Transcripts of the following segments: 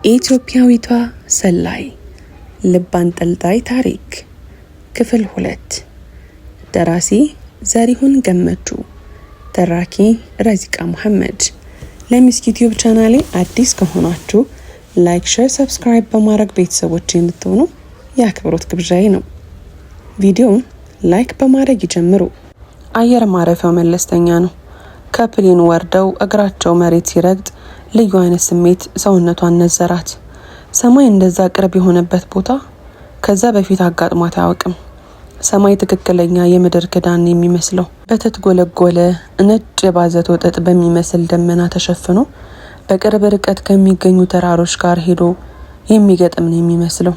ኢትዮጵያዊቷ ሰላይ ልብ አንጠልጣይ ታሪክ ክፍል 2 ደራሲ ዘሪሁን ገመቹ ተራኪ ረዚቃ መሐመድ። ለሚስክ ዩቲዩብ ቻናሌ አዲስ ከሆናችሁ ላይክ፣ ሼር፣ ሰብስክራይብ በማድረግ ቤተሰቦች እንድትሆኑ የአክብሮት ግብዣዬ ነው። ቪዲዮውን ላይክ በማድረግ ይጀምሩ። አየር ማረፊያው መለስተኛ ነው። ከፕሌን ወርደው እግራቸው መሬት ሲረግጥ ልዩ አይነት ስሜት ሰውነቷን ነዘራት። ሰማይ እንደዛ ቅርብ የሆነበት ቦታ ከዛ በፊት አጋጥሟት አያውቅም። ሰማይ ትክክለኛ የምድር ክዳን የሚመስለው በተትጎለጎለ ነጭ የባዘቶ ጥጥ በሚመስል ደመና ተሸፍኖ በቅርብ ርቀት ከሚገኙ ተራሮች ጋር ሄዶ የሚገጥም ነው የሚመስለው።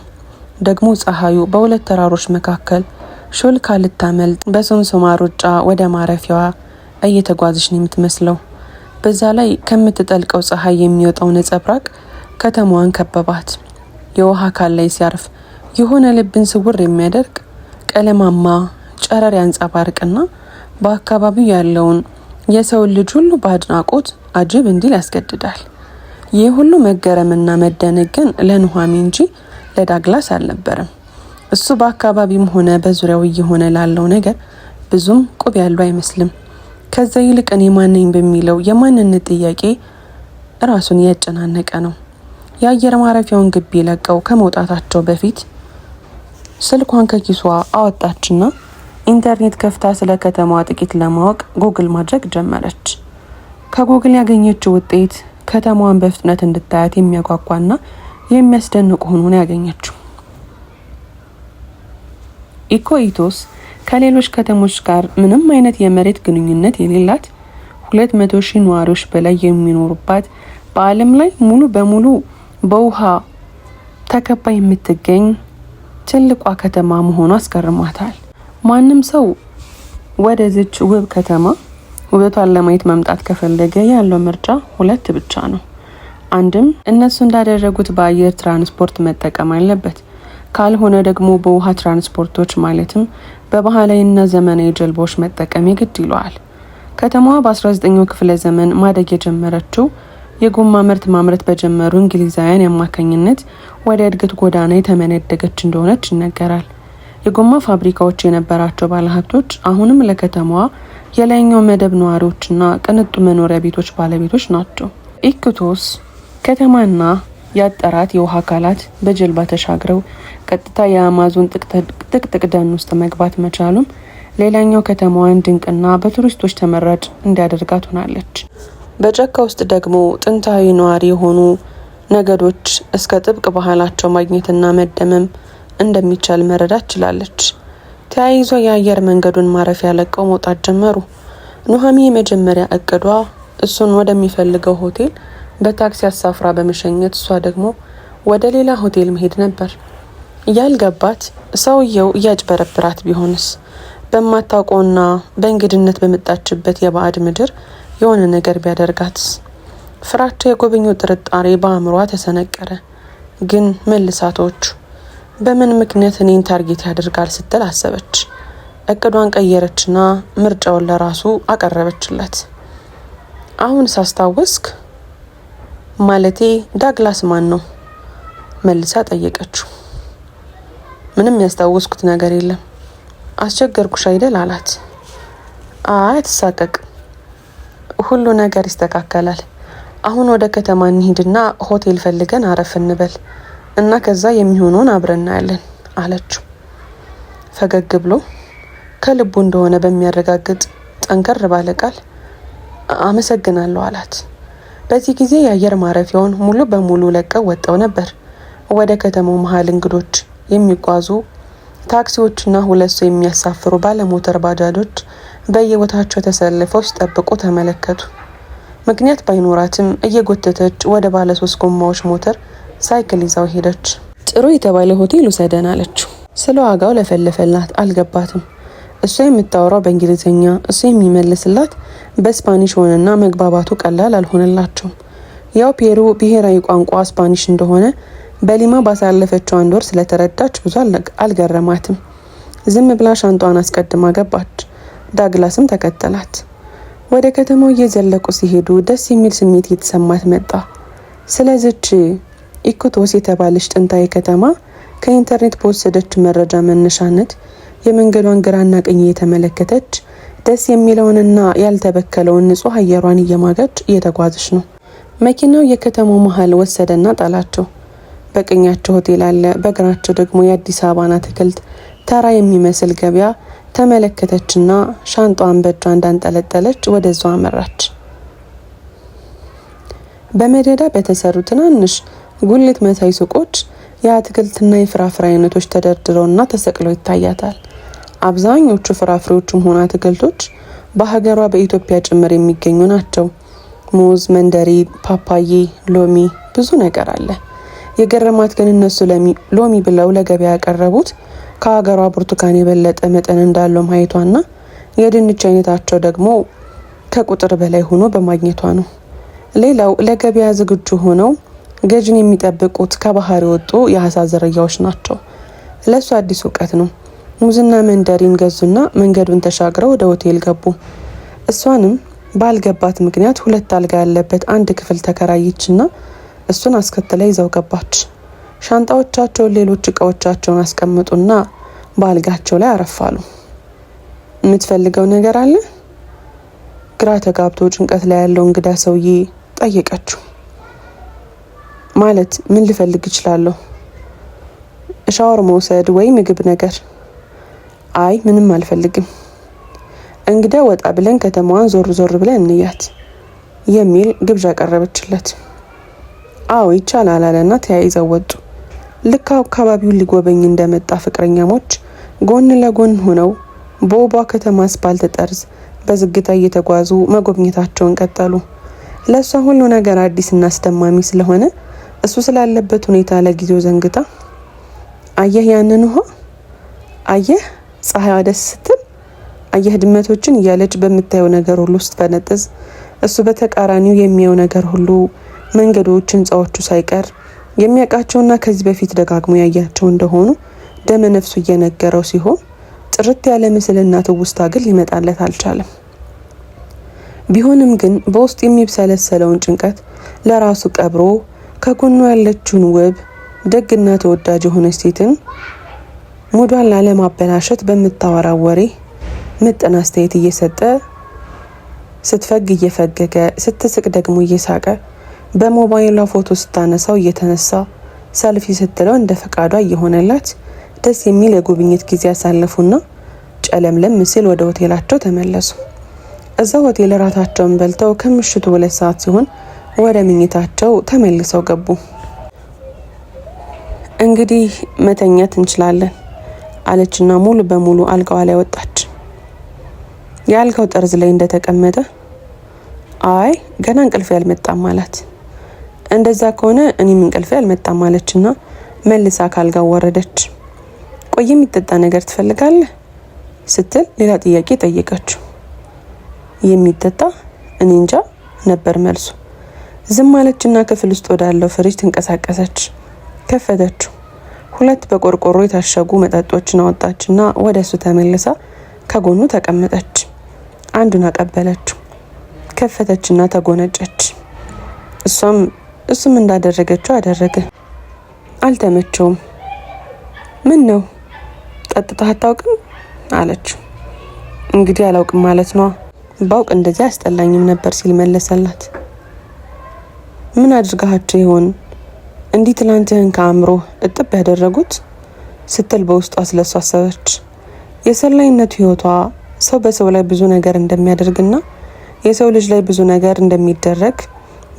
ደግሞ ፀሐዩ በሁለት ተራሮች መካከል ሾልካ ልታመልጥ በሶምሶማ ሩጫ ወደ ማረፊያዋ እየተጓዘች ነው የምትመስለው። በዛ ላይ ከምትጠልቀው ፀሐይ የሚወጣው ነጸብራቅ ከተማዋን ከበባት። የውሃ አካል ላይ ሲያርፍ የሆነ ልብን ስውር የሚያደርግ ቀለማማ ጨረር ያንጸባርቅና በአካባቢው ያለውን የሰው ልጅ ሁሉ በአድናቆት አጅብ እንዲል ያስገድዳል። ይህ ሁሉ መገረምና መደነቅ ግን ለኑሃሚ እንጂ ለዳግላስ አልነበረም። እሱ በአካባቢውም ሆነ በዙሪያው እየሆነ ላለው ነገር ብዙም ቁብ ያለው አይመስልም። ከዛ ይልቅ እኔ ማን ነኝ በሚለው የማንነት ጥያቄ ራሱን ያጨናነቀ ነው። የአየር ማረፊያውን ግቢ ለቀው ከመውጣታቸው በፊት ስልኳን ከኪሷ አወጣችና ኢንተርኔት ከፍታ ስለ ከተማዋ ጥቂት ለማወቅ ጉግል ማድረግ ጀመረች። ከጉግል ያገኘችው ውጤት ከተማዋን በፍጥነት እንድታያት የሚያጓጓና የሚያስደንቅ ሆኖ ነው ያገኘችው። ኢኮይቶስ ከሌሎች ከተሞች ጋር ምንም አይነት የመሬት ግንኙነት የሌላት 200,000 ነዋሪዎች በላይ የሚኖሩባት በዓለም ላይ ሙሉ በሙሉ በውሃ ተከባ የምትገኝ ትልቋ ከተማ መሆኗ አስገርሟታል። ማንም ሰው ወደዚች ውብ ከተማ ውበቷን ለማየት መምጣት ከፈለገ ያለው ምርጫ 2 ብቻ ነው። አንድም እነሱ እንዳደረጉት በአየር ትራንስፖርት መጠቀም አለበት። ካልሆነ ደግሞ በውሃ ትራንስፖርቶች ማለትም በባህላዊና ዘመናዊ ጀልባዎች መጠቀም ይግድ ይለዋል። ከተማዋ በ19ኛው ክፍለ ዘመን ማደግ የጀመረችው የጎማ ምርት ማምረት በጀመሩ እንግሊዛውያን አማካኝነት ወደ እድገት ጎዳና የተመነደገች እንደሆነች ይነገራል። የጎማ ፋብሪካዎች የነበራቸው ባለሀብቶች አሁንም ለከተማዋ የላይኛው መደብ ነዋሪዎችና ቅንጡ መኖሪያ ቤቶች ባለቤቶች ናቸው። ኢኩቶስ ከተማና ያጠራት የውሃ አካላት በጀልባ ተሻግረው ቀጥታ የአማዞን ጥቅጥቅ ደን ውስጥ መግባት መቻሉም ሌላኛው ከተማዋን ድንቅና በቱሪስቶች ተመራጭ እንዲያደርጋት ሆናለች። በጫካ ውስጥ ደግሞ ጥንታዊ ነዋሪ የሆኑ ነገዶች እስከ ጥብቅ ባህላቸው ማግኘትና መደመም እንደሚቻል መረዳት ችላለች። ተያይዞ የአየር መንገዱን ማረፊያ ለቀው መውጣት ጀመሩ። ኑሃሚ የመጀመሪያ እቅዷ እሱን ወደሚፈልገው ሆቴል በታክሲ አሳፍራ በመሸኘት እሷ ደግሞ ወደ ሌላ ሆቴል መሄድ ነበር። ያልገባት ሰውየው እያጭበረብራት ቢሆንስ? በማታውቀውና በእንግድነት በመጣችበት የባዕድ ምድር የሆነ ነገር ቢያደርጋትስ? ፍራቻ የጎበኘው ጥርጣሬ በአእምሯ ተሰነቀረ። ግን መልሳቶች በምን ምክንያት እኔን ታርጌት ያደርጋል ስትል አሰበች። እቅዷን ቀየረችና ምርጫውን ለራሱ አቀረበችለት። አሁን ሳስታወስክ ማለቴ ዳግላስ ማን ነው? መልሳ ጠየቀችው። ምንም ያስታወስኩት ነገር የለም። አስቸገርኩሽ አይደል አላት። አትሳቀቅ፣ ሁሉ ነገር ይስተካከላል። አሁን ወደ ከተማ እንሂድና ሆቴል ፈልገን አረፍ እንበል እና ከዛ የሚሆነውን አብረን እናያለን አለችው። ፈገግ ብሎ ከልቡ እንደሆነ በሚያረጋግጥ ጠንከር ባለ ቃል አመሰግናለሁ አላት። በዚህ ጊዜ የአየር ማረፊያውን ሙሉ በሙሉ ለቀው ወጣው ነበር። ወደ ከተማው መሀል እንግዶች የሚጓዙ ታክሲዎችና 2 ሰው የሚያሳፍሩ ባለሞተር ባጃጆች በየቦታቸው ተሰልፈው ሲጠብቁ ተመለከቱ። ምክንያት ባይኖራትም እየጎተተች ወደ ባለ 3 ጎማዎች ሞተር ሳይክል ይዛው ሄደች። ጥሩ የተባለ ሆቴል ውሰደን አለችው። ስለ ዋጋው ለፈለፈላት፣ አልገባትም። እሷ የምታወራው በእንግሊዝኛ እሱ የሚመልስላት በስፓኒሽ ሆነና መግባባቱ ቀላል አልሆነላቸውም። ያው ፔሩ ብሔራዊ ቋንቋ ስፓኒሽ እንደሆነ በሊማ ባሳለፈችው 1 ወር ስለተረዳች ብዙ አልገረማትም። ዝም ብላ ሻንጧን አስቀድማ ገባች። ዳግላስም ተከተላት። ወደ ከተማው እየዘለቁ ሲሄዱ ደስ የሚል ስሜት እየተሰማት መጣ። ስለዚች ኢኮቶስ የተባለች ጥንታዊ ከተማ ከኢንተርኔት በወሰደች መረጃ መነሻነት የመንገዷን ግራና ቀኝ የተመለከተች ደስ የሚለውንና ያልተበከለውን ንጹህ አየሯን እየማገች እየተጓዘች ነው። መኪናው የከተማው መሃል ወሰደና ጣላቸው። በቀኛቸው ሆቴል አለ፣ በግራቸው ደግሞ የአዲስ አበባን አትክልት ተራ የሚመስል ገበያ ተመለከተችና ሻንጣዋን በእጇ እንዳንጠለጠለች ወደዛው አመራች። በመደዳ በተሰሩ ትናንሽ ጉልት መሳይ ሱቆች የአትክልትና የፍራፍሬ አይነቶች ተደርድረውና ተሰቅለው ይታያታል። አብዛኞቹ ፍራፍሬዎችም ሆነ አትክልቶች በሀገሯ በኢትዮጵያ ጭምር የሚገኙ ናቸው። ሙዝ፣ መንደሪን፣ ፓፓዬ፣ ሎሚ፣ ብዙ ነገር አለ። የገረማት ግን እነሱ ሎሚ ብለው ለገበያ ያቀረቡት ከሀገሯ ብርቱካን የበለጠ መጠን እንዳለው ማየቷና የድንች አይነታቸው ደግሞ ከቁጥር በላይ ሆኖ በማግኘቷ ነው። ሌላው ለገበያ ዝግጁ ሆነው ገዥን የሚጠብቁት ከባህር የወጡ የአሳ ዝርያዎች ናቸው። ለሱ አዲስ እውቀት ነው። ሙዝና መንደሪን ገዙና መንገዱን ተሻግረው ወደ ሆቴል ገቡ። እሷንም ባልገባት ምክንያት 2 አልጋ ያለበት አንድ ክፍል ተከራየችና እሱን አስከትላ ይዘው ገባች። ሻንጣዎቻቸውን፣ ሌሎች እቃዎቻቸውን አስቀምጡና በአልጋቸው ላይ አረፋሉ። የምትፈልገው ነገር አለ? ግራ ተጋብቶ ጭንቀት ላይ ያለው እንግዳ ሰውዬ ጠየቀችው። ማለት ምን ልፈልግ እችላለሁ? ሻወር መውሰድ ወይ ምግብ ነገር? አይ ምንም አልፈልግም። እንግዳ ወጣ ብለን ከተማዋን ዞር ዞር ብለን እንያት የሚል ግብዣ ቀረበችለት። አዎ ይቻላል አለና ተያይዘው ወጡ። ልክ አካባቢውን ሊጎበኝ እንደመጣ ፍቅረኛሞች ጎን ለጎን ሆነው በውቧ ከተማ አስፓልት ጠርዝ በዝግታ እየተጓዙ መጎብኘታቸውን ቀጠሉ። ለሷ ሁሉ ነገር አዲስና አስደማሚ ስለሆነ እሱ ስላለበት ሁኔታ ለጊዜው ዘንግታ፣ አየህ ያንን ውሃ? አየህ ፀሐይዋ ደስ ስትል? አየህ ድመቶችን እያለች በምታየው ነገር ሁሉ ውስጥ ፈነጥዝ። እሱ በተቃራኒው የሚያየው ነገር ሁሉ መንገዶች፣ ህንጻዎቹ ሳይቀር የሚያውቃቸውና ከዚህ በፊት ደጋግሞ ያያቸው እንደሆኑ ደመ ነፍሱ እየነገረው ሲሆን ጥርት ያለ ምስልና ትውስታ ግን ሊመጣለት አልቻለም። ቢሆንም ግን በውስጥ የሚብሰለሰለውን ጭንቀት ለራሱ ቀብሮ ከጎኑ ያለችውን ውብ ደግና ተወዳጅ የሆነች ሴትን ሙዷን ላለማበላሸት በምታወራው ወሬ ምጥን አስተያየት እየሰጠ ስትፈግ እየፈገገ ስትስቅ ደግሞ እየሳቀ በሞባይሏ ፎቶ ስታነሳው እየተነሳ ሰልፊ ስትለው እንደ ፈቃዷ እየሆነላት ደስ የሚል የጉብኝት ጊዜ ያሳለፉና ጨለምለም ሲል ወደ ሆቴላቸው ተመለሱ። እዛው ሆቴል ራታቸውን በልተው ከምሽቱ 2 ሰዓት ሲሆን ወደ ምኝታቸው ተመልሰው ገቡ። እንግዲህ መተኛት እንችላለን አለችና ሙሉ በሙሉ አልጋዋ ላይ ወጣች። የአልጋው ጠርዝ ላይ እንደተቀመጠ አይ ገና እንቅልፍ ያልመጣም አላት። እንደዛ ከሆነ እኔም እንቅልፍ ያልመጣም አለችና መልሳ ካልጋው ወረደች። ቆይ የሚጠጣ ነገር ትፈልጋለህ ስትል ሌላ ጥያቄ ጠየቀችው። የሚጠጣ? እኔ እንጃ ነበር መልሱ። ዝም አለችና ክፍል ውስጥ ወዳለው ፍሪጅ ተንቀሳቀሰች። ከፈተችው። 2 በቆርቆሮ የታሸጉ መጠጦችን አወጣችና ወደሱ ተመልሳ ከጎኑ ተቀመጠች። አንዱን አቀበለችው። ከፈተችና ተጎነጨች። እሱም እንዳደረገችው አደረገ። አልተመቸውም። ምን ነው ጠጥተህ አታውቅም አለችው። እንግዲህ አላውቅም ማለት ነው። ባውቅ እንደዚህ አስጠላኝም ነበር ሲል መለሰላት። ምን አድርጋችሁ ይሆን እንዲህ ትላንትህን ከአእምሮ እጥብ ያደረጉት ስትል በውስጧ ስለሱ አሰበች። የሰላይነቱ ህይወቷ ሰው በሰው ላይ ብዙ ነገር እንደሚያደርግና የሰው ልጅ ላይ ብዙ ነገር እንደሚደረግ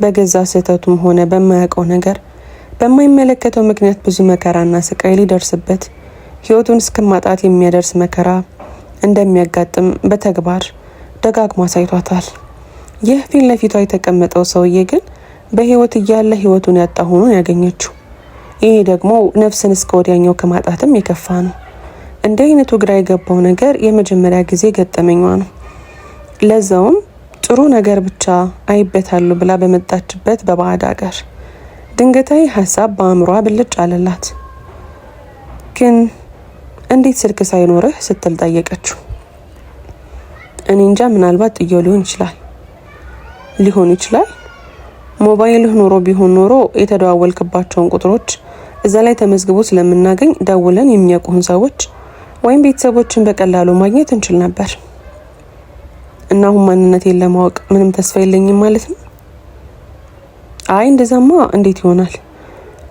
በገዛ ስህተቱም ሆነ በማያውቀው ነገር በማይመለከተው ምክንያት ብዙ መከራና ስቃይ ሊደርስበት ህይወቱን እስከማጣት የሚያደርስ መከራ እንደሚያጋጥም በተግባር ደጋግማ አሳይቷታል። ይህ ፊት ለፊቷ የተቀመጠው ሰውዬ ግን በህይወት እያለ ህይወቱን ያጣ ሆኖ ያገኘችው። ይሄ ደግሞ ነፍስን እስከ ወዲያኛው ከማጣትም የከፋ ነው። እንደ አይነቱ ግራ የገባው ነገር የመጀመሪያ ጊዜ ገጠመኛ ነው። ለዛውም ጥሩ ነገር ብቻ አይበታሉ ብላ በመጣችበት በባዕድ ሀገር ድንገታዊ ሀሳብ በአእምሯ ብልጭ አለላት። ግን እንዴት ስልክ ሳይኖርህ ስትል ጠየቀችው። እኔ እንጃ ምናልባት ጥየው ሊሆን ይችላል። ሞባይልህ ኖሮ ቢሆን ኖሮ የተደዋወልክባቸውን ቁጥሮች እዛ ላይ ተመዝግቦ ስለምናገኝ ደውለን የሚያውቁን ሰዎች ወይም ቤተሰቦችን በቀላሉ ማግኘት እንችል ነበር። እና አሁን ማንነቴን ለማወቅ ምንም ተስፋ የለኝም ማለት ነው? አይ እንደዛማ እንዴት ይሆናል?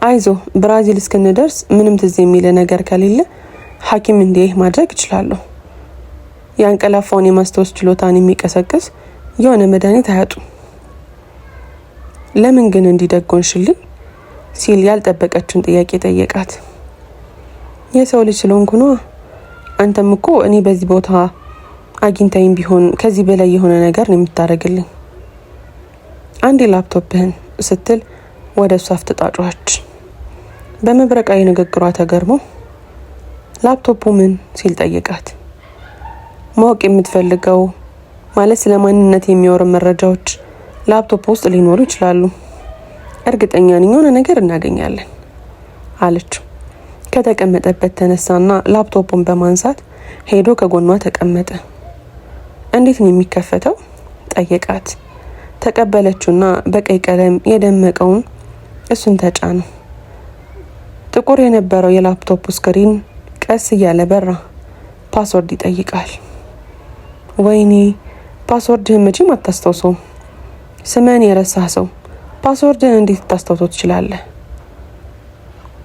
አይዞ ብራዚል እስክንደርስ ምንም ትዝ የሚል ነገር ከሌለ ሐኪም እንዲህ ማድረግ እችላለሁ። ያንቀላፋውን የማስታወስ ችሎታን የሚቀሰቅስ የሆነ መድኃኒት አያጡም። ለምን ግን እንዲደጎንሽልኝ ሲል ያልጠበቀችውን ጥያቄ ጠየቃት። የሰው ልጅ ስለሆንኩ ነው። አንተም እኮ እኔ በዚህ ቦታ አግኝታይም ቢሆን ከዚህ በላይ የሆነ ነገር ነው የምታደርግልኝ። አንዴ ላፕቶፕህን ስትል ወደ እሷ አፍጥጣጫች። በመብረቃዊ ንግግሯ ተገርሞ ላፕቶፑ ምን ሲል ጠየቃት። ማወቅ የምትፈልገው ማለት ስለማንነት የሚያወሩ መረጃዎች ላፕቶፕ ውስጥ ሊኖሩ ይችላሉ። እርግጠኛ ነኝ የሆነ ነገር እናገኛለን አለችው። ከተቀመጠበት ተነሳና ላፕቶፑን በማንሳት ሄዶ ከጎኗ ተቀመጠ። እንዴት ነው የሚከፈተው? ጠየቃት። ተቀበለችውና በቀይ ቀለም የደመቀውን እሱን ተጫነው። ጥቁር የነበረው የላፕቶፕ ስክሪን ቀስ እያለ በራ። ፓስወርድ ይጠይቃል። ወይኔ ፓስወርድህን መቼም አታስታውሰውም። ስምህን የረሳህ ሰው ፓስወርድህን እንዴት ታስታውሰው ትችላለህ?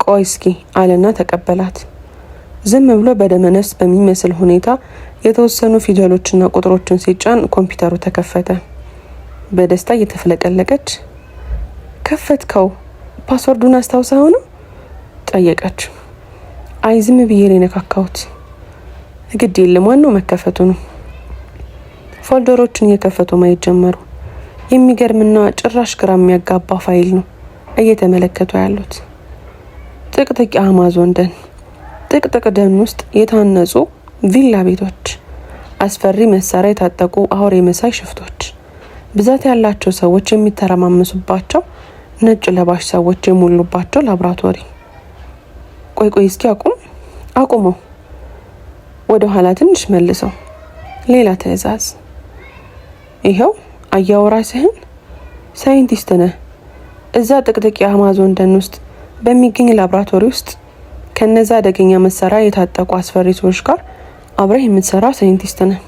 ቆይ እስኪ አለና ተቀበላት። ዝም ብሎ በደመነፍስ በሚመስል ሁኔታ የተወሰኑ ፊደሎችና ቁጥሮችን ሲጫን ኮምፒውተሩ ተከፈተ። በደስታ እየተፍለቀለቀች ከፈትከው? ፓስወርዱን አስታውሰኸው ነው? ጠየቀች። አይ ዝም ብዬ ነው የነካካሁት። ግድ የለም ዋናው መከፈቱ ነው። ፎልደሮችን እየከፈቱ ማየት ጀመሩ። የሚገርምና ጭራሽ ግራ የሚያጋባ ፋይል ነው እየተመለከቱ ያሉት። ጥቅጥቅ የአማዞን ደን፣ ጥቅጥቅ ደን ውስጥ የታነጹ ቪላ ቤቶች፣ አስፈሪ መሳሪያ የታጠቁ አውሬ መሳይ ሽፍቶች፣ ብዛት ያላቸው ሰዎች የሚተረማመሱባቸው ነጭ ለባሽ ሰዎች የሞሉባቸው ላብራቶሪ። ቆይ እስኪ አቁመው። ወደ ኋላ ትንሽ መልሰው። ሌላ ትዕዛዝ። ይኸው አያው ራስህን ሳይንቲስት ነህ። እዛ ጥቅጥቅ የአማዞን ደን ውስጥ በሚገኝ ላብራቶሪ ውስጥ ከነዛ አደገኛ መሳሪያ የታጠቁ አስፈሪ ሰዎች ጋር አብረህ የምትሰራ ሳይንቲስት ነህ።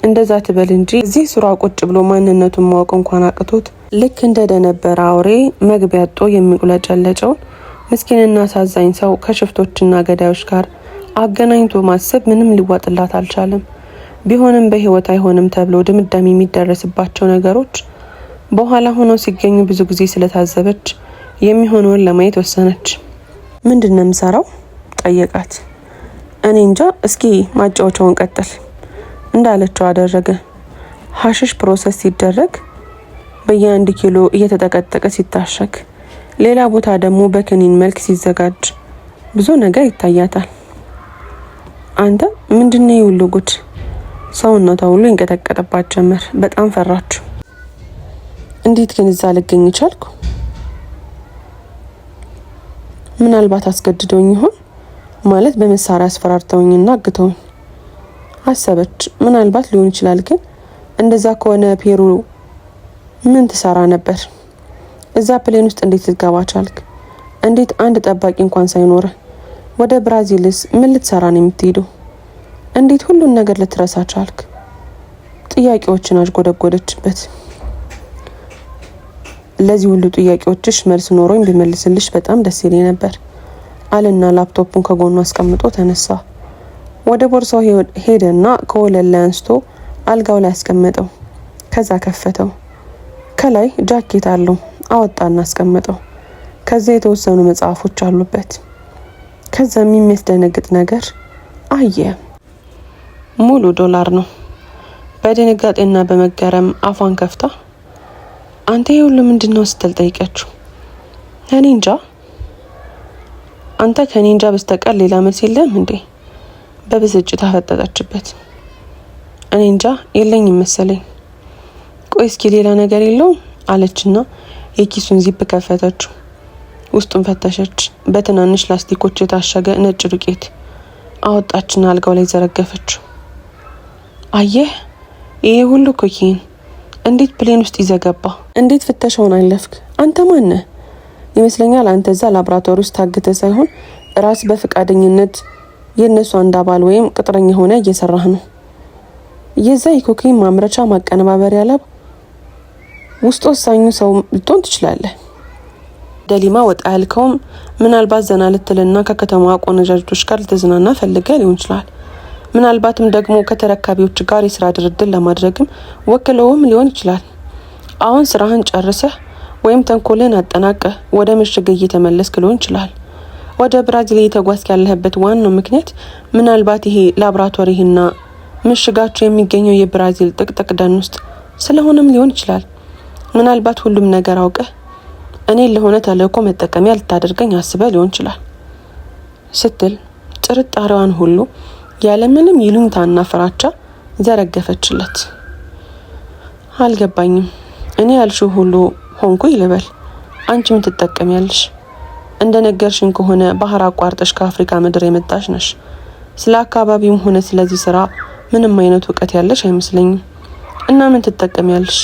እንደዛ ትበል እንጂ እዚህ ሱራ ቁጭ ብሎ ማንነቱን ማወቅ እንኳን አቅቶት ልክ እንደደነበረ አውሬ መግቢያ አጥቶ የሚቁለጨለጨውን ምስኪንና አሳዛኝ ሰው ከሽፍቶችና ገዳዮች ጋር አገናኝቶ ማሰብ ምንም ሊዋጥላት አልቻለም። ቢሆንም በህይወት አይሆንም ተብሎ ድምዳሜ የሚደረስባቸው ነገሮች በኋላ ሆነው ሲገኙ ብዙ ጊዜ ስለታዘበች የሚሆነውን ለማየት ወሰነች። ምንድነው የምሰራው? ጠየቃት። እኔ እንጃ፣ እስኪ ማጫወቻውን ቀጥል እንዳለችው አደረገ። ሀሽሽ ፕሮሰስ ሲደረግ በየ1 ኪሎ እየተጠቀጠቀ ሲታሸግ፣ ሌላ ቦታ ደግሞ በክኒን መልክ ሲዘጋጅ ብዙ ነገር ይታያታል። አንተ ምንድነው ይውሉ ጉድ? ሰውነቷ ሁሉ ይንቀጠቀጥባት ጀመር። በጣም ፈራችሁ። እንዴት ግን እዛ ልገኝ ቻልኩ? ምናልባት አስገድደውኝ ይሆን? ማለት በመሳሪያ አስፈራርተውኝና አግተውኝ አሰበች። ምናልባት ሊሆን ይችላል። ግን እንደዛ ከሆነ ፔሩ ምን ትሰራ ነበር? እዛ ፕሌን ውስጥ እንዴት ልትገባ ቻልክ? እንዴት አንድ ጠባቂ እንኳን ሳይኖር ወደ ብራዚልስ ምን ልትሰራ ነው የምትሄደው? እንዴት ሁሉን ነገር ልትረሳ ቻልክ? ጥያቄዎችን አጅጎደጎደችበት። ለዚህ ሁሉ ጥያቄዎችሽ መልስ ኖሮኝ ቢመልስልሽ በጣም ደስ ይለኝ ነበር አለና ላፕቶፑን ከጎኑ አስቀምጦ ተነሳ። ወደ ቦርሳው ሄደና ከወለል ላይ አንስቶ አልጋው ላይ አስቀመጠው። ከዛ ከፈተው። ከላይ ጃኬት አለው። አወጣና አስቀመጠው። ከዛ የተወሰኑ መጽሐፎች አሉበት። ከዛ የሚያስደነግጥ ነገር አየ። ሙሉ ዶላር ነው። በድንጋጤና በመገረም አፏን ከፍታ አንተ ይሁሉ ምንድነው ስትል ጠይቀችው። እኔ እንጃ። አንተ ከኔ እንጃ በስተቀር ሌላ መልስ የለም እንዴ? በብስጭት አፈጠጠችበት። እኔ እንጃ የለኝም መሰለኝ። ቆይ እስኪ ሌላ ነገር የለውም አለችና የኪሱን ዚፕ ከፈተችው። ውስጡን ፈተሸች። በትናንሽ ላስቲኮች የታሸገ ነጭ ዱቄት አወጣችና አልጋው ላይ ዘረገፈችው። አየህ፣ ይሄ ሁሉ ኮኪን እንዴት ፕሌን ውስጥ ይዘገባ? እንዴት ፍተሻውን አለፍክ? አንተ ማን ነህ? ይመስለኛል አንተ እዛ ላብራቶሪ ውስጥ ታግተ ሳይሆን ራስ በፍቃደኝነት የነሱ አንድ አባል ወይም ቅጥረኛ ሆነ እየሰራህ ነው። የዛ የኮካይን ማምረቻ ማቀነባበሪያ ላብ ውስጥ ወሳኙ ሰው ልትሆን ትችላለህ። ደሊማ ወጣ ያልከውም ምናልባት ዘና ልትልና ከከተማዋ ቆነጃጅቶች ጋር ልትዝናና ፈልገህ ሊሆን ይችላል። ምናልባትም ደግሞ ከተረካቢዎች ጋር የስራ ድርድር ለማድረግም ወክለውም ሊሆን ይችላል። አሁን ስራህን ጨርሰህ ወይም ተንኮልን አጠናቀህ ወደ ምሽግ እየተመለስክ ሊሆን ይችላል። ወደ ብራዚል እየተጓዝክ ያለህበት ዋናው ምክንያት ምናልባት ይሄ ላብራቶሪህና ምሽጋቸው የሚገኘው የብራዚል ጥቅጥቅ ደን ውስጥ ስለሆነም ሊሆን ይችላል። ምናልባት ሁሉም ነገር አውቀህ እኔን ለሆነ ተልእኮ መጠቀሚያ ልታደርገኝ አስበህ ሊሆን ይችላል ስትል ጥርጣሬዋን ሁሉ ያለምንም ይሉኝታና ፍራቻ ዘረገፈችለት። አልገባኝም። እኔ ያልሽው ሁሉ ሆንኩ ይልበል። አንቺ ምን ትጠቀሚያለሽ? እንደነገርሽኝ ከሆነ ባህር አቋርጠሽ ከአፍሪካ ምድር የመጣሽ ነሽ። ስለ አካባቢውም ሆነ ስለዚህ ስራ ምንም አይነት እውቀት ያለሽ አይመስለኝም። እና ምን ትጠቀሚያለሽ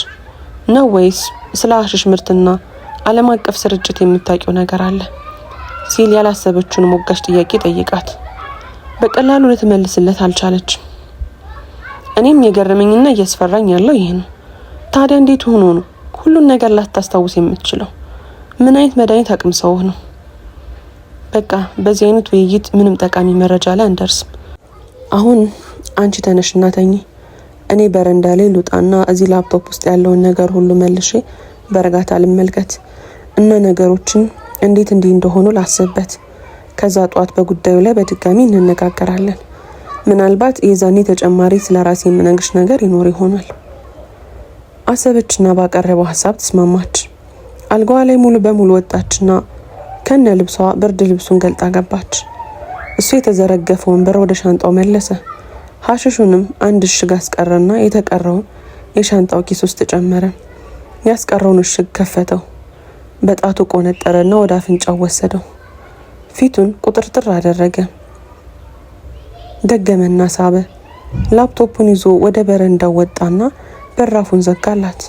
ነው? ወይስ ስለ አሽሽ ምርትና ዓለም አቀፍ ስርጭት የምታውቂው ነገር አለ? ሲል ያላሰበችውን ሞጋሽ ጥያቄ ጠይቃት። በቀላሉ ልትመልስለት አልቻለችም። እኔም የገረመኝና እያስፈራኝ ያለው ይሄ ነው። ታዲያ እንዴት ሆኖ ነው ሁሉን ነገር ላታስታውስ የምትችለው? ምን አይነት መድኃኒት አቅምሰውህ ነው? በቃ በዚህ አይነት ውይይት ምንም ጠቃሚ መረጃ ላይ አንደርስም። አሁን አንቺ ተነሽና ተኚ። እኔ በረንዳ ላይ ልውጣና እዚህ ላፕቶፕ ውስጥ ያለውን ነገር ሁሉ መልሼ በረጋታ ልመልከት እና ነገሮችን እንዴት እንደሆኑ ላስብበት። ከዛ ጧት በጉዳዩ ላይ በድጋሚ እንነጋገራለን። ምናልባት የዛኔ ተጨማሪ ስለራሴ የምነግርሽ ነገር ይኖር ይሆናል። አሰበችና ባቀረበው ሀሳብ ተስማማች። አልጋዋ ላይ ሙሉ በሙሉ ወጣችና ከነ ልብሷ ብርድ ልብሱን ገልጣ ገባች። እሱ የተዘረገፈውን ብር ወደ ሻንጣው መለሰ። ሀሽሹንም አንድ እሽግ አስቀረና የተቀረውን የሻንጣው ኪስ ውስጥ ጨመረ። ያስቀረውን እሽግ ከፈተው። በጣቱ ቆነጠረና ወደ አፍንጫው ወሰደው። ፊቱን ቁጥርጥር አደረገ። ደገመና ሳበ። ላፕቶፑን ይዞ ወደ በረንዳው ወጣና በራፉን ዘጋላት።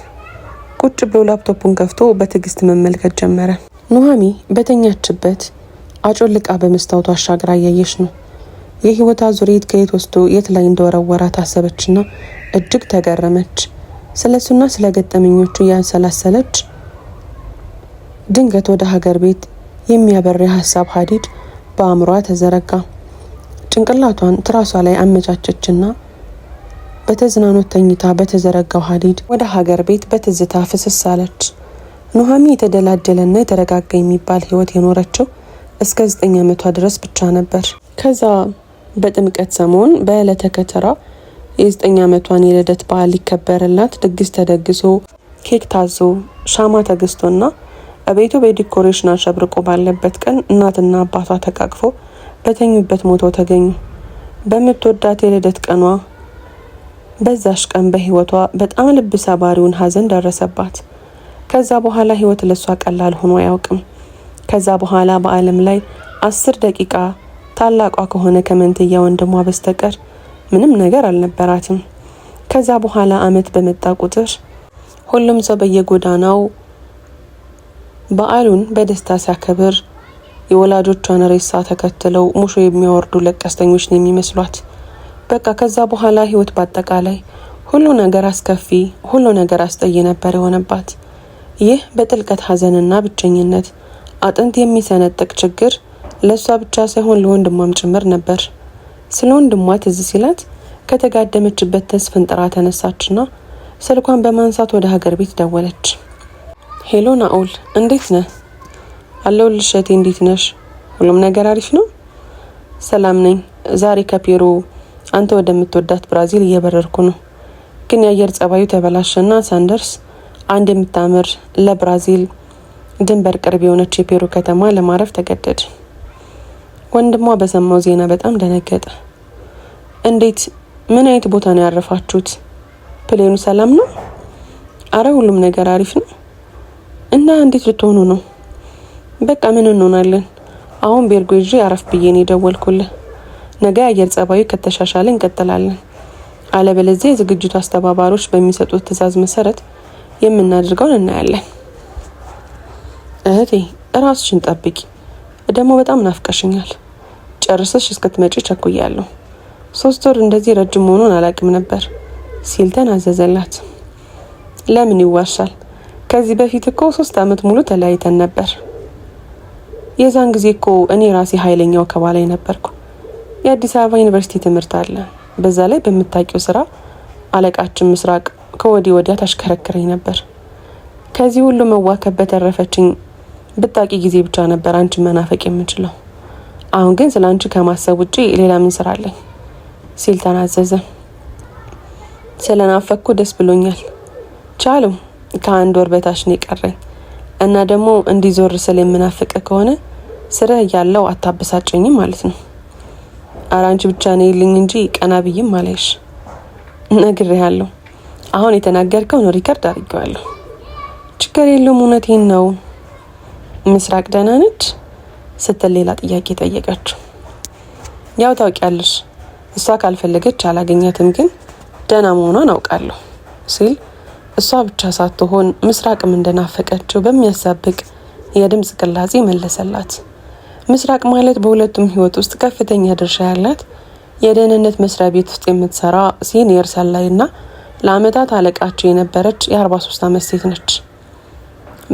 ቁጭ ብሎ ላፕቶፑን ከፍቶ በትዕግስት መመልከት ጀመረ። ኑሃሚ በተኛችበት አጮልቃ በመስታወቱ አሻግራ እያየች ነው። የህይወቷ ዙሪት ከየት ወስዶ የት ላይ እንደወረወራት አሰበችና እጅግ ተገረመች። ስለሱና ስለገጠመኞቹ ያንሰላሰለች ድንገት ወደ ሀገር ቤት የሚያበር የሀሳብ ሀዲድ በአእምሯ ተዘረጋ። ጭንቅላቷን ትራሷ ላይ አመቻቸችና በተዝናኖት ተኝታ በተዘረጋው ሀዲድ ወደ ሀገር ቤት በትዝታ ፍስስ አለች። ኑሃሚ የተደላደለና የተረጋጋ የሚባል ህይወት የኖረችው እስከ 9 ዓመቷ ድረስ ብቻ ነበር። ከዛ በጥምቀት ሰሞን በዕለተ ከተራ የ9 ዓመቷን የልደት በዓል ሊከበርላት ድግስ ተደግሶ ኬክ ታዞ ሻማ ተገዝቶና በቤቱ በዲኮሬሽን አሸብርቆ ባለበት ቀን እናትና አባቷ ተቃቅፎ በተኙበት ሞተው ተገኙ። በምትወዳት የልደት ቀኗ በዛሽ ቀን በህይወቷ በጣም ልብ ሰባሪውን ሀዘን ደረሰባት። ከዛ በኋላ ህይወት ለሷ ቀላል ሆኖ አያውቅም። ከዛ በኋላ በአለም ላይ 10 ደቂቃ ታላቋ ከሆነ ከመንትያ ወንድሟ በስተቀር ምንም ነገር አልነበራትም። ከዛ በኋላ አመት በመጣ ቁጥር ሁሉም ሰው በየጎዳናው በዓሉን በደስታ ሲያከብር የወላጆቿን ሬሳ ተከትለው ሙሾ የሚያወርዱ ለቀስተኞች ነው የሚመስሏት። በቃ ከዛ በኋላ ህይወት በአጠቃላይ ሁሉ ነገር አስከፊ፣ ሁሉ ነገር አስጠይ ነበር የሆነባት። ይህ በጥልቀት ሀዘንና ብቸኝነት አጥንት የሚሰነጥቅ ችግር ለሷ ብቻ ሳይሆን ለወንድሟም ጭምር ነበር። ስለ ወንድሟ ትዝ ሲላት ከተጋደመችበት ተስፈንጥራ ተነሳችና ስልኳን በማንሳት ወደ ሀገር ቤት ደወለች። ሄሎ ናኦል፣ እንዴት ነህ? አለሁልሽ እህቴ፣ እንዴት ነሽ? ሁሉም ነገር አሪፍ ነው? ሰላም ነኝ። ዛሬ ከፔሩ አንተ ወደምትወዳት ብራዚል እየበረርኩ ነው። ግን የአየር ጸባዩ ተበላሸና ሳንደርስ አንድ የምታምር ለብራዚል ድንበር ቅርብ የሆነች የፔሩ ከተማ ለማረፍ ተገደድ። ወንድሟ በሰማው ዜና በጣም ደነገጠ። እንዴት? ምን አይነት ቦታ ነው ያረፋችሁት? ፕሌኑ ሰላም ነው? አረ ሁሉም ነገር አሪፍ ነው። እና እንዴት ልትሆኑ ነው? በቃ ምን እንሆናለን? አሁን ቤርጎ ይዤ አረፍ ብዬ ነው የደወልኩልህ። ነገ አየር ጸባዩ ከተሻሻለ እንቀጥላለን። አለበለዚያ የዝግጅቱ አስተባባሪዎች በሚሰጡት ትዕዛዝ መሰረት የምናደርገውን እናያለን። እህቴ ራስሽን ጠብቂ፣ ደግሞ በጣም ናፍቀሽኛል። ጨርሰሽ እስክትመጪ ቸኩያለሁ። 3 ወር እንደዚህ ረጅም መሆኑን አላውቅም ነበር ሲል ተናዘዘላት። ለምን ይዋሻል? ከዚህ በፊት እኮ 3 ዓመት ሙሉ ተለያይተን ነበር። የዛን ጊዜ እኮ እኔ ራሴ ኃይለኛው ከባላይ ነበርኩ። የአዲስ አበባ ዩኒቨርሲቲ ትምህርት አለ። በዛ ላይ በምታውቂው ስራ አለቃችን ምስራቅ ከወዲህ ወዲያ ታሽከረክረኝ ነበር። ከዚህ ሁሉ መዋከብ በተረፈችኝ ብታቂ ጊዜ ብቻ ነበር አንቺ መናፈቅ የምችለው። አሁን ግን ስለ አንቺ ከማሰብ ውጪ ሌላ ምን ስራ አለኝ ሲል ተናዘዘ። ስለናፈቅኩ ደስ ብሎኛል። ቻሉ ከ1 ወር በታች ነው የቀረኝ እና ደግሞ እንዲዞር ስለምናፍቅ ከሆነ ስራ ያለው አታበሳጨኝም ማለት ነው። አራንቺ ብቻ ነው ይልኝ እንጂ ቀና ብዬም አለሽ። ነግሬሃለሁ። አሁን የተናገርከው ነው ሪከርድ አድርጌዋለሁ። ችግር የለውም፣ እውነቴን ነው። ምስራቅ ደህና ነች ስትል ሌላ ጥያቄ ጠየቀችው። ያው ታውቂያለሽ እሷ ካልፈለገች አላገኛትም፣ ግን ደህና መሆኗን አውቃለሁ ሲል እሷ ብቻ ሳትሆን ምስራቅም እንደናፈቀችው በሚያሳብቅ የድምጽ ቅላጼ መለሰላት። ምስራቅ ማለት በሁለቱም ህይወት ውስጥ ከፍተኛ ድርሻ ያላት የደህንነት መስሪያ ቤት ውስጥ የምትሰራ ሲኒየር ሰላይና ለአመታት አለቃቸው የነበረች የ43 ዓመት ሴት ነች።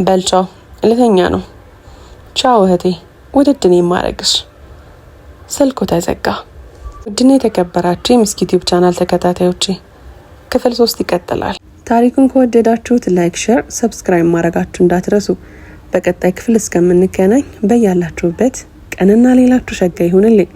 በልቻው ልተኛ ነው። ቻው እህቴ፣ ውድድን የማረግሽ። ስልኩ ተዘጋ። ውድና የተከበራችሁ የምስኪ ዩቲዩብ ቻናል ተከታታዮቼ ክፍል 3 ይቀጥላል። ታሪኩን ከወደዳችሁት ላይክ፣ ሼር፣ ሰብስክራይብ ማድረጋችሁ እንዳትረሱ። በቀጣይ ክፍል እስከምንገናኝ በያላችሁበት ቀንና ሌላችሁ ሸጋ ይሁንልኝ።